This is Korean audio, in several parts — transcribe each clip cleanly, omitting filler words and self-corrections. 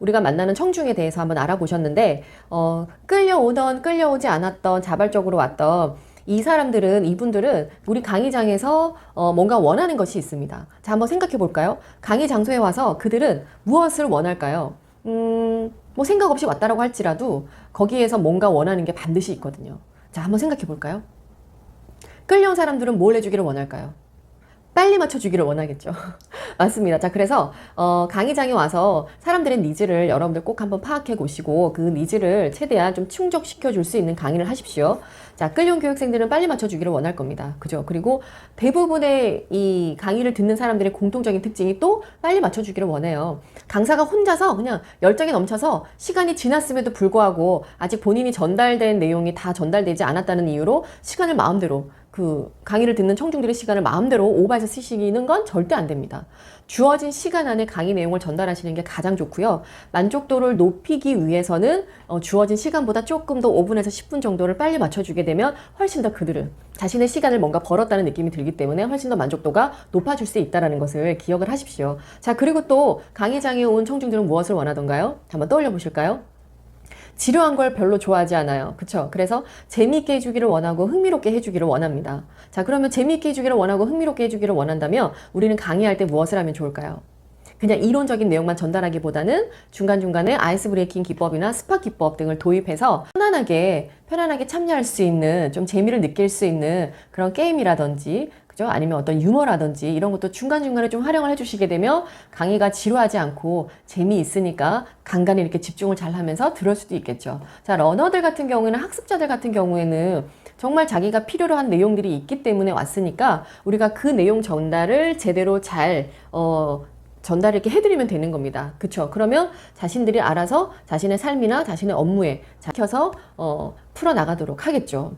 우리가 만나는 청중에 대해서 한번 알아보셨는데, 끌려오던 끌려오지 않았던 자발적으로 왔던 이분들은 우리 강의장에서 뭔가 원하는 것이 있습니다. 자, 한번 생각해 볼까요? 강의 장소에 와서 그들은 무엇을 원할까요? 뭐 생각 없이 왔다라고 할지라도 거기에서 뭔가 원하는 게 반드시 있거든요. 자, 한번 생각해 볼까요? 끌려온 사람들은 뭘 해주기를 원할까요? 빨리 맞춰주기를 원하겠죠. 맞습니다. 자, 그래서 강의장에 와서 사람들의 니즈를 여러분들 꼭 한번 파악해 보시고 그 니즈를 최대한 좀 충족시켜 줄 수 있는 강의를 하십시오. 자, 끌려온 교육생들은 빨리 맞춰주기를 원할 겁니다. 그죠? 그리고 대부분의 이 강의를 듣는 사람들의 공통적인 특징이 또 빨리 맞춰주기를 원해요. 강사가 혼자서 그냥 열정이 넘쳐서 시간이 지났음에도 불구하고 아직 본인이 전달된 내용이 다 전달되지 않았다는 이유로 시간을 마음대로 그 강의를 듣는 청중들의 시간을 마음대로 오버해서 쓰시는 건 절대 안 됩니다. 주어진 시간 안에 강의 내용을 전달하시는 게 가장 좋고요. 만족도를 높이기 위해서는 주어진 시간보다 조금 더 5분에서 10분 정도를 빨리 맞춰주게 되면 훨씬 더 그들은 자신의 시간을 뭔가 벌었다는 느낌이 들기 때문에 훨씬 더 만족도가 높아질 수 있다는 것을 기억을 하십시오. 자, 그리고 또 강의장에 온 청중들은 무엇을 원하던가요? 한번 떠올려 보실까요? 지루한 걸 별로 좋아하지 않아요. 그쵸? 그래서 재미있게 해주기를 원하고 흥미롭게 해주기를 원합니다. 자, 그러면 재미있게 해주기를 원하고 흥미롭게 해주기를 원한다면 우리는 강의할 때 무엇을 하면 좋을까요? 그냥 이론적인 내용만 전달하기보다는 중간중간에 아이스 브레이킹 기법이나 스파 기법 등을 도입해서 편안하게 참여할 수 있는, 좀 재미를 느낄 수 있는 그런 게임이라든지, 그죠? 아니면 어떤 유머라든지 이런 것도 중간중간에 좀 활용을 해주시게 되면 강의가 지루하지 않고 재미있으니까 간간히 이렇게 집중을 잘 하면서 들을 수도 있겠죠. 자, 러너들 같은 경우에는, 학습자들 같은 경우에는 정말 자기가 필요로 한 내용들이 있기 때문에 왔으니까 우리가 그 내용 전달을 제대로 잘 전달을 이렇게 해드리면 되는 겁니다. 그쵸? 그러면 자신들이 알아서 자신의 삶이나 자신의 업무에 잡혀서 풀어나가도록 하겠죠.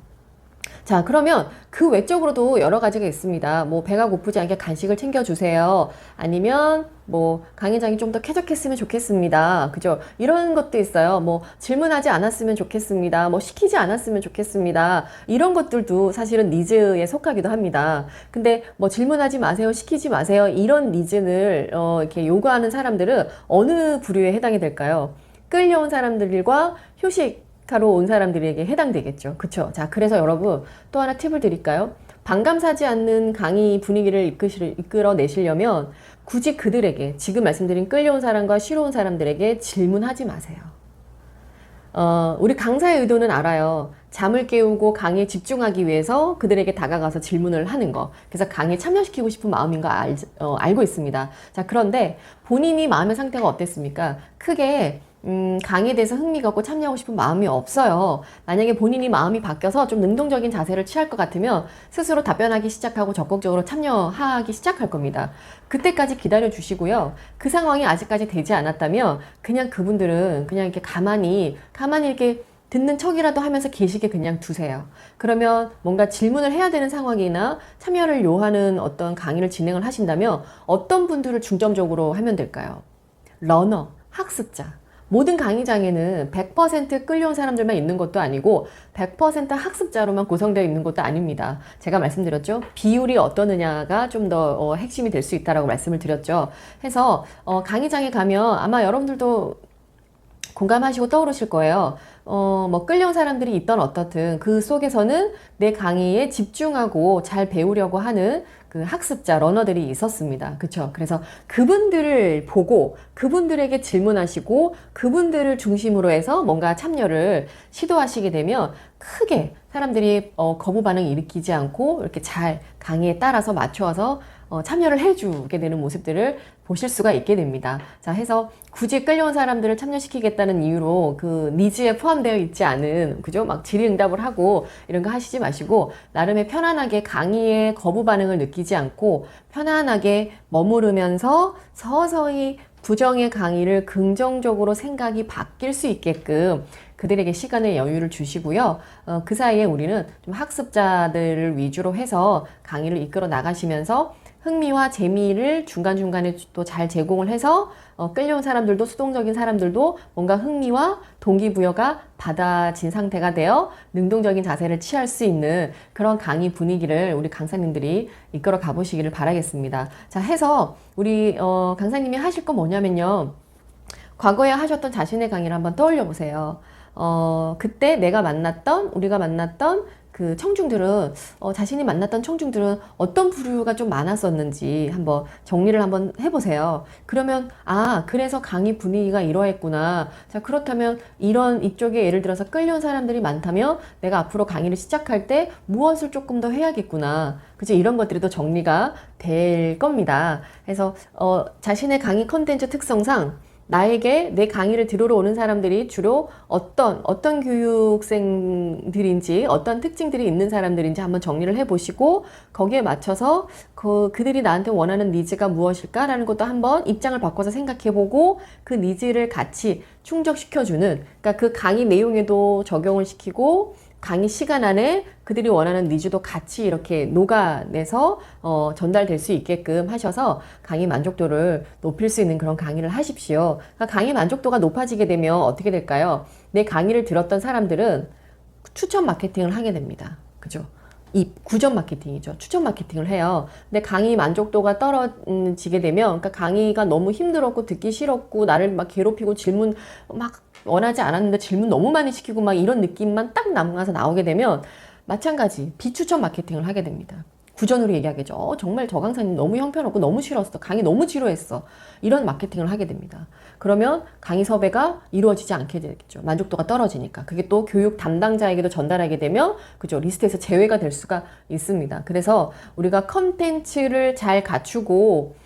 자, 그러면 그 외적으로도 여러 가지가 있습니다. 뭐 배가 고프지 않게 간식을 챙겨주세요. 아니면 뭐 강의장이 좀 더 쾌적했으면 좋겠습니다. 그죠? 이런 것도 있어요. 뭐 질문하지 않았으면 좋겠습니다. 뭐 시키지 않았으면 좋겠습니다. 이런 것들도 사실은 니즈에 속하기도 합니다. 근데 뭐 질문하지 마세요, 시키지 마세요, 이런 니즈를 이렇게 요구하는 사람들은 어느 부류에 해당이 될까요? 끌려온 사람들과 휴식하러 온 사람들에게 해당되겠죠. 그쵸? 자, 그래서 여러분 또 하나 팁을 드릴까요? 반감사지 않는 강의 분위기를 이끌어내시려면 굳이 그들에게, 지금 말씀드린 끌려온 사람과 싫어온 사람들에게 질문하지 마세요. 우리 강사의 의도는 알아요. 잠을 깨우고 강의에 집중하기 위해서 그들에게 다가가서 질문을 하는 거. 그래서 강의에 참여시키고 싶은 마음인 거 알고 있습니다. 자, 그런데 본인이 마음의 상태가 어땠습니까? 크게 강의에 대해서 흥미가 없고 참여하고 싶은 마음이 없어요. 만약에 본인이 마음이 바뀌어서 좀 능동적인 자세를 취할 것 같으면 스스로 답변하기 시작하고 적극적으로 참여하기 시작할 겁니다. 그때까지 기다려 주시고요. 그 상황이 아직까지 되지 않았다면 그냥 그분들은 그냥 이렇게 가만히 이렇게 듣는 척이라도 하면서 계시게 그냥 두세요. 그러면 뭔가 질문을 해야 되는 상황이나 참여를 요하는 어떤 강의를 진행을 하신다면 어떤 분들을 중점적으로 하면 될까요? 러너, 학습자. 모든 강의장에는 100% 끌려온 사람들만 있는 것도 아니고 100% 학습자로만 구성되어 있는 것도 아닙니다. 제가 말씀드렸죠. 비율이 어떠느냐가 좀 더 핵심이 될 수 있다라고 말씀을 드렸죠. 해서 강의장에 가면 아마 여러분들도 공감하시고 떠오르실 거예요. 뭐 끌려온 사람들이 있던 어떻든 그 속에서는 내 강의에 집중하고 잘 배우려고 하는 그 학습자, 러너들이 있었습니다. 그쵸? 그래서 그분들을 보고 그분들에게 질문하시고 그분들을 중심으로 해서 뭔가 참여를 시도하시게 되면 크게 사람들이 거부 반응 일으키지 않고 이렇게 잘 강의에 따라서 맞춰서 참여를 해주게 되는 모습들을 보실 수가 있게 됩니다. 자, 해서 굳이 끌려온 사람들을 참여시키겠다는 이유로 그 니즈에 포함되어 있지 않은, 그죠? 막 질의응답을 하고 이런 거 하시지 마시고 나름의 편안하게 강의에 거부 반응을 느끼지 않고 편안하게 머무르면서 서서히 부정의 강의를 긍정적으로 생각이 바뀔 수 있게끔 그들에게 시간의 여유를 주시고요. 그 사이에 우리는 좀 학습자들을 위주로 해서 강의를 이끌어 나가시면서 흥미와 재미를 중간중간에 또 잘 제공을 해서 끌려온 사람들도, 수동적인 사람들도 뭔가 흥미와 동기부여가 받아진 상태가 되어 능동적인 자세를 취할 수 있는 그런 강의 분위기를 우리 강사님들이 이끌어 가보시기를 바라겠습니다. 자, 해서 우리 강사님이 하실 건 뭐냐면요. 과거에 하셨던 자신의 강의를 한번 떠올려 보세요. 그때 우리가 만났던 그 청중들은, 자신이 만났던 청중들은 어떤 부류가 좀 많았었는지 한번 정리를 한번 해보세요. 그러면, 그래서 강의 분위기가 이러했구나. 자, 그렇다면 이쪽에 예를 들어서 끌려온 사람들이 많다면 내가 앞으로 강의를 시작할 때 무엇을 조금 더 해야겠구나. 그죠? 이런 것들이 또 정리가 될 겁니다. 그래서, 자신의 강의 컨텐츠 특성상 나에게 내 강의를 들으러 오는 사람들이 주로 어떤 교육생들인지, 어떤 특징들이 있는 사람들인지 한번 정리를 해보시고, 거기에 맞춰서 그들이 나한테 원하는 니즈가 무엇일까라는 것도 한번 입장을 바꿔서 생각해보고, 그 니즈를 같이 충족시켜주는, 그러니까 그 강의 내용에도 적용을 시키고, 강의 시간 안에 그들이 원하는 니즈도 같이 이렇게 녹아내서 전달될 수 있게끔 하셔서 강의 만족도를 높일 수 있는 그런 강의를 하십시오. 그러니까 강의 만족도가 높아지게 되면 어떻게 될까요? 내 강의를 들었던 사람들은 추천 마케팅을 하게 됩니다. 그죠? 이 구전 마케팅이죠. 추천 마케팅을 해요. 근데 강의 만족도가 떨어지게 되면, 그러니까 강의가 너무 힘들었고 듣기 싫었고 나를 막 괴롭히고 질문 막 원하지 않았는데 질문 너무 많이 시키고 막 이런 느낌만 딱 남아서 나오게 되면 마찬가지 비추천 마케팅을 하게 됩니다. 구전으로 얘기하겠죠. 정말 저 강사님 너무 형편없고 너무 싫었어. 강의 너무 지루했어. 이런 마케팅을 하게 됩니다. 그러면 강의 섭외가 이루어지지 않게 되겠죠. 만족도가 떨어지니까. 그게 또 교육 담당자에게도 전달하게 되면 그죠. 리스트에서 제외가 될 수가 있습니다. 그래서 우리가 컨텐츠를 잘 갖추고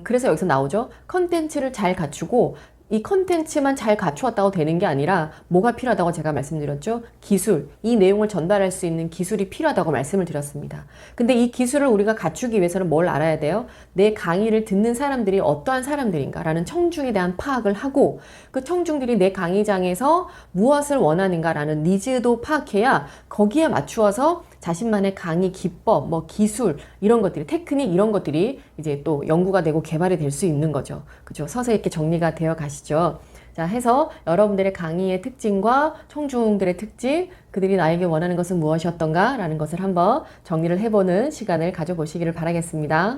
그래서 여기서 나오죠. 컨텐츠를 잘 갖추고 이 컨텐츠만 잘 갖추었다고 되는 게 아니라 뭐가 필요하다고 제가 말씀드렸죠? 기술, 이 내용을 전달할 수 있는 기술이 필요하다고 말씀을 드렸습니다. 근데 이 기술을 우리가 갖추기 위해서는 뭘 알아야 돼요? 내 강의를 듣는 사람들이 어떠한 사람들인가라는 청중에 대한 파악을 하고 그 청중들이 내 강의장에서 무엇을 원하는가라는 니즈도 파악해야 거기에 맞추어서 자신만의 강의 기법, 기술, 이런 것들이, 테크닉 이런 것들이 이제 또 연구가 되고 개발이 될 수 있는 거죠. 그죠? 서서히 이렇게 정리가 되어 가시죠. 자, 해서 여러분들의 강의의 특징과 청중들의 특징, 그들이 나에게 원하는 것은 무엇이었던가 라는 것을 한번 정리를 해보는 시간을 가져보시기를 바라겠습니다.